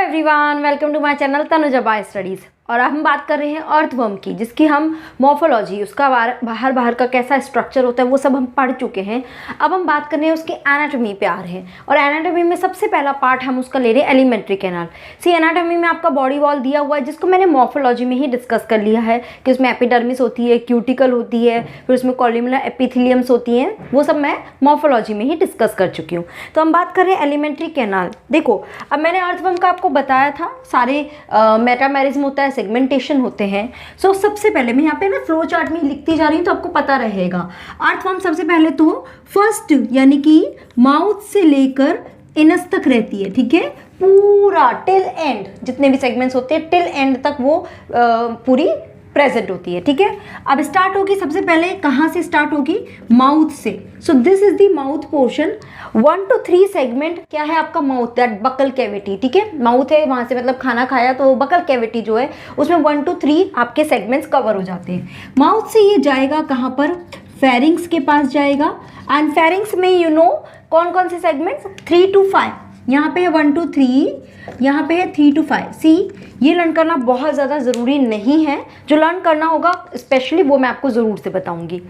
Everyone, welcome to my channel Tanuja by studies. और अब हम बात कर रहे हैं अर्थवर्म की, जिसकी हम मॉर्फोलॉजी, उसका बाहर का कैसा स्ट्रक्चर होता है वो सब हम पढ़ चुके हैं। अब हम बात कर रहे हैं उसके एनाटॉमी पे आ रहे हैं। और एनाटॉमी में सबसे पहला पार्ट हम उसका ले रहे हैं एलिमेंट्री कैनाल। एनाटॉमी में आपका बॉडी वॉल दिया हुआ है, जिसको मैंने मॉर्फोलॉजी में ही डिस्कस कर लिया है कि उसमें एपिडर्मिस होती है, क्यूटिकल होती है, फिर उसमें कॉलम्युलर एपिथेलियम्स होती हैं। वो सब मैं मॉर्फोलॉजी में ही डिस्कस कर चुकी हूँ। तो हम बात कर रहे हैं एलिमेंट्री कैनाल। देखो, अब मैंने अर्थवर्म का आपको बताया था, सारे मेटामेरिज्म होता है, सेगमेंटेशन होते हैं। सो सबसे पहले मैं यहाँ पे ना फ्लो चार्ट में लिखती जा रही हूँ तो आपको पता रहेगा। अर्थवर्म सबसे पहले तो फर्स्ट यानी कि माउथ से लेकर इनस तक रहती है, ठीक है, पूरा टिल एंड, जितने भी सेगमेंट्स होते हैं टिल एंड तक वो पूरी प्रेजेंट होती है, ठीक है। अब स्टार्ट होगी सबसे पहले कहाँ से स्टार्ट होगी? माउथ से। So this is the mouth portion. 1 to 3 segment क्या है आपका? माउथ, दैट बकल कैविटी, ठीक है। माउथ है, वहां से मतलब खाना खाया तो बकल कैविटी जो है उसमें 1 to 3 आपके सेगमेंट्स कवर हो जाते हैं। माउथ से ये जाएगा कहाँ पर? फेरिंग्स के पास जाएगा। एंड फेरिंग्स में यू नो कौन कौन से सेगमेंट्स? 3 to 5। यहाँ पे है 1 to 3, यहाँ पे है 3 to 5। सी, ये लर्न करना बहुत ज़्यादा ज़रूरी नहीं है, जो लर्न करना होगा स्पेशली वो मैं आपको ज़रूर से बताऊंगी।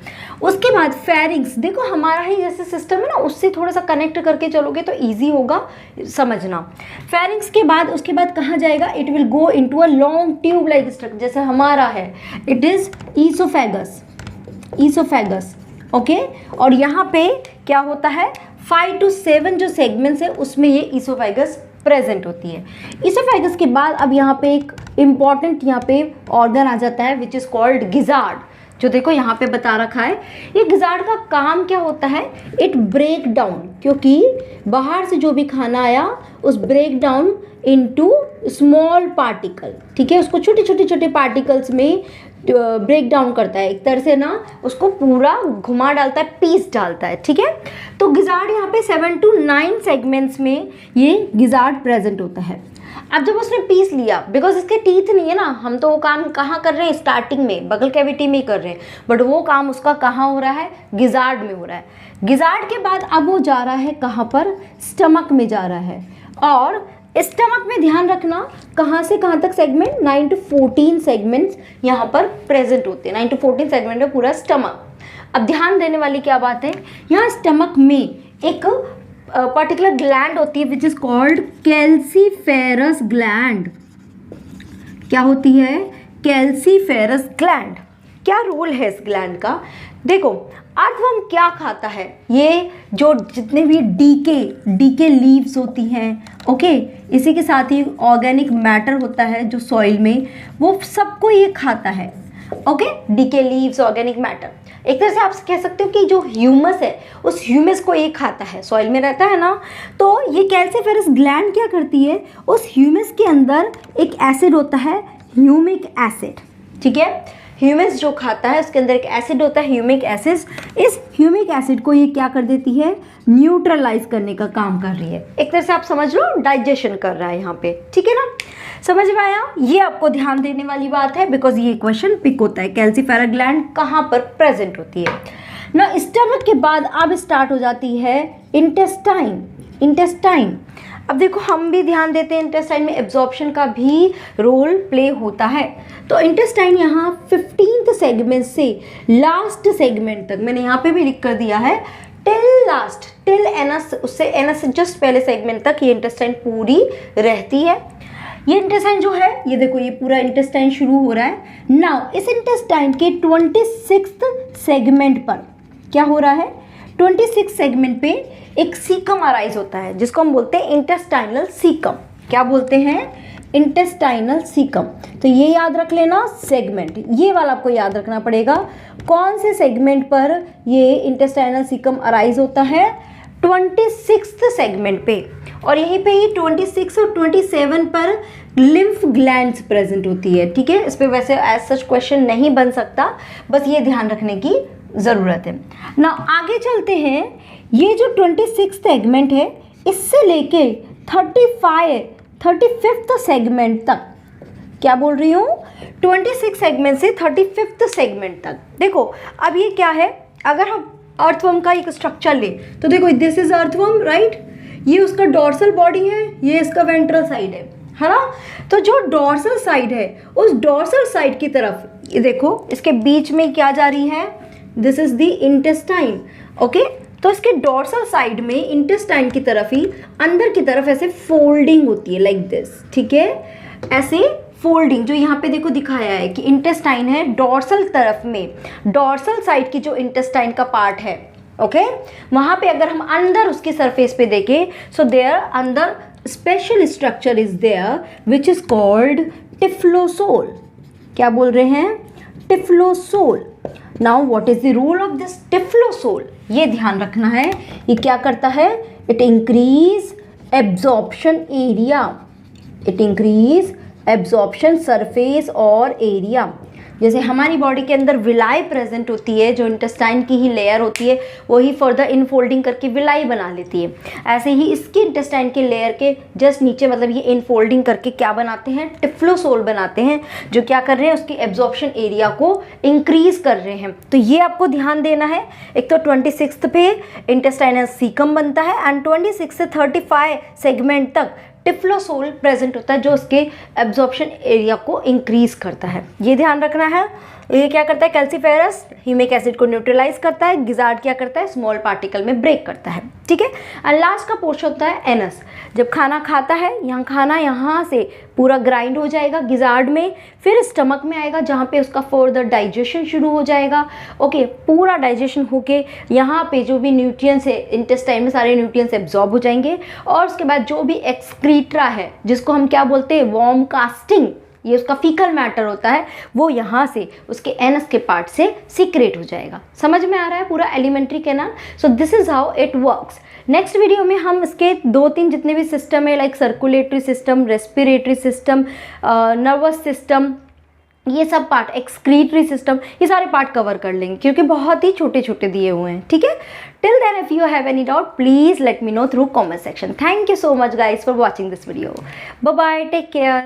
उसके बाद फेरिंग्स, देखो हमारा ही जैसे सिस्टम है ना, उससे थोड़ा सा कनेक्ट करके चलोगे तो ईजी होगा समझना। फेरिंग्स के बाद उसके बाद कहाँ जाएगा? It will go into a long tube like structure, जैसे हमारा है, it is oesophagus, oesophagus, okay. और यहाँ पे क्या होता है? 5 to 7 जो सेगमेंट्स है उसमें ये ईसोफेगस प्रेजेंट होती है। ईसोफेगस के बाद अब यहाँ पे एक इम्पॉर्टेंट यहाँ पे ऑर्गन आ जाता है विच इज़ कॉल्ड गिजार्ड, जो देखो यहाँ पे बता रखा है। ये गिजार्ड का काम क्या होता है? इट ब्रेक डाउन, क्योंकि बाहर से जो भी खाना आया उस break down into small particle, ठीक है, उसको छोटे छोटे छोटे पार्टिकल्स में ब्रेक डाउन करता है, एक तरह से ना उसको पूरा घुमा डालता है, पीस डालता है, ठीक है। तो गिजार्ड यहाँ पे 7 to 9 सेगमेंट्स में ये गिजार्ड प्रेजेंट होता है। अब जब उसने पीस लिया, बिकॉज इसके टीथ नहीं है ना, हम तो वो काम कहाँ कर रहे हैं? स्टार्टिंग में बगल कैविटी में ही कर रहे हैं, बट वो काम उसका कहाँ हो रहा है? गिजार्ड में हो रहा है। गिजार्ड के बाद अब वो जा रहा है कहाँ पर? स्टमक में जा रहा है। और स्टमक में ध्यान रखना कहाँ से कहाँ तक सेगमेंट? 9 to 14 सेगमेंट्स यहाँ पर प्रेजेंट होते हैं। 9 to 14 सेगमेंट है पूरा स्टमक। अब ध्यान देने वाली क्या बात है, यहाँ स्टमक में एक पर्टिकुलर ग्लैंड होती है विच इज कॉल्ड कैल्सीफेरस ग्लैंड। क्या होती है? Calciferous gland. क्या रोल है इस ग्लैंड का? देखो, अर्थवर्म क्या खाता है? ये जो जितने भी डीके लीव्स होती हैं, ओके, इसी के साथ ही ऑर्गेनिक मैटर होता है जो सॉइल में, वो सबको ये खाता है, okay. Decay leaves, organic matter, एक तरह से आप कह सकते हो कि जो ह्यूमस है उस ह्यूमस को ये खाता है, सॉइल में रहता है ना। तो ये कैल्सीफेरस ग्लैंड क्या करती है? उस ह्यूमस के अंदर एक एसिड होता है, ह्यूमिक एसिड, ठीक है। ह्यूमस जो खाता है उसके अंदर एक एसिड होता है, ह्यूमिक एसिड। इस ह्यूमिक एसिड को ये क्या कर देती है? न्यूट्रलाइज करने का काम कर रही है। एक तरह से आप समझ लो डाइजेशन कर रहा है यहाँ पे, ठीक है ना। समझ में आया? ये आपको ध्यान देने वाली बात है, बिकॉज ये क्वेश्चन पिक होता है, कैल्सीफेरस ग्लैंड कहाँ पर प्रेजेंट होती है ना। स्टमक के बाद अब स्टार्ट हो जाती है इंटेस्टाइन। इंटेस्टाइन, अब देखो हम भी ध्यान देते हैं, इंटेस्टाइन में एब्जॉर्प्शन का भी रोल प्ले होता है। तो इंटेस्टाइन यहाँ 15th सेगमेंट से लास्ट सेगमेंट तक, मैंने यहाँ पे भी लिख कर दिया है, टिल लास्ट, टिल एनस, उससे एनस से जस्ट पहले सेगमेंट तक ये इंटेस्टाइन पूरी रहती है। ये इंटेस्टाइन जो है, ये देखो ये पूरा इंटेस्टाइन शुरू हो रहा है। नाउ इस इंटेस्टाइन के 26th सेगमेंट पर क्या हो रहा है? 26 सेगमेंट पे एक सीकम अराइज होता है, जिसको हम बोलते हैं इंटेस्टाइनल सीकम। क्या बोलते हैं? Intestinal caecum. तो ये याद रख लेना सेगमेंट, ये वाला आपको याद रखना पड़ेगा। कौन से सेगमेंट पर ये इंटेस्टाइनल सीकम अराइज होता है? 26th सेगमेंट पे। और यहीं पे ही 26 और 27 पर लिम्फ ग्लैंड्स प्रेजेंट होती है, ठीक है। इस पे वैसे एज सच क्वेश्चन नहीं बन सकता, बस ये ध्यान रखने की ज़रूरत है ना। आगे चलते हैं। ये जो 26 सेगमेंट है, इससे लेके 35th सेगमेंट तक, क्या बोल रही हूँ? 26 सेगमेंट से 35th सेगमेंट तक। देखो अब ये क्या है, अगर हम अर्थवर्म का एक स्ट्रक्चर ले तो देखो दिस इज अर्थवर्म, राइट। ये उसका डोर्सल बॉडी है, ये इसका वेंट्रल साइड है, है ना। तो जो डोर्सल साइड है उस डोर्सल साइड की तरफ ये देखो इसके बीच में क्या जा रही है, this is the intestine. Okay, तो इसके डोर्सल साइड में इंटेस्टाइन की तरफ ही अंदर की तरफ ऐसे फोल्डिंग होती है लाइक दिस, ठीक है, ऐसे फोल्डिंग जो यहाँ पे देखो दिखाया है कि इंटेस्टाइन है डोर्सल तरफ में, डोर्सल साइड की जो इंटेस्टाइन का पार्ट है, ओके, वहाँ पे अगर हम अंदर उसकी सरफेस पे देखें, सो देयर अंदर special structure is there which is called typhlosole. क्या बोल रहे हैं, typhlosole. Now what is the role of this typhlosole, ये ध्यान रखना है, ये क्या करता है, it increase absorption area, it increase absorption surface और एरिया। जैसे हमारी बॉडी के अंदर विलाई प्रेजेंट होती है, जो इंटेस्टाइन की ही लेयर होती है वही फर्दर इनफोल्डिंग करके विलाई बना लेती है, ऐसे ही इसकी इंटेस्टाइन के लेयर के जस्ट नीचे मतलब ये इनफोल्डिंग करके क्या बनाते हैं, टिफ्लोसोल बनाते हैं, जो क्या कर रहे हैं, उसकी एब्जॉर्प्शन एरिया को इंक्रीज कर रहे हैं। तो ये आपको ध्यान देना है। एक तो 26 पे इंटेस्टाइनल सीकम बनता है एंड 26 से 35 सेगमेंट तक टिफ्लोसोल प्रेजेंट होता है जो उसके एब्जॉर्प्शन एरिया को इंक्रीज करता है, ये ध्यान रखना है। ये क्या करता है, कैल्सीफेरस ह्यूमिक एसिड को न्यूट्रलाइज करता है, गिजार्ड क्या करता है, स्मॉल पार्टिकल में ब्रेक करता है, ठीक है। एंड लास्ट का पोर्शन होता है एनस, जब खाना खाता है यहाँ खाना यहाँ से पूरा ग्राइंड हो जाएगा गिजार्ड में, फिर स्टमक में आएगा जहाँ पे उसका फर्दर डाइजेशन शुरू हो जाएगा। ओके, पूरा डाइजेशन होके यहाँ पे जो भी न्यूट्रिएंट्स है इंटेस्टाइन में सारे न्यूट्रिएंट्स एब्जॉर्ब हो जाएंगे, और उसके बाद जो भी एक्सक्रीट्रा है जिसको हम क्या बोलते हैं, वॉर्म कास्टिंग, ये उसका फीकल मैटर होता है, वो यहाँ से उसके एनस के पार्ट से सीक्रेट हो जाएगा। समझ में आ रहा है पूरा alimentary canal. So this is how it works. Next video में हम इसके 2-3 जितने भी सिस्टम है, like circulatory system, respiratory system, nervous system, ये सब पार्ट, एक्सक्रीटरी सिस्टम, ये सारे पार्ट कवर कर लेंगे क्योंकि बहुत ही छोटे छोटे दिए हुए हैं, ठीक है। Till then if you have any doubt please let me know through comment section. Thank you so much guys for watching this video. Bye bye, take care.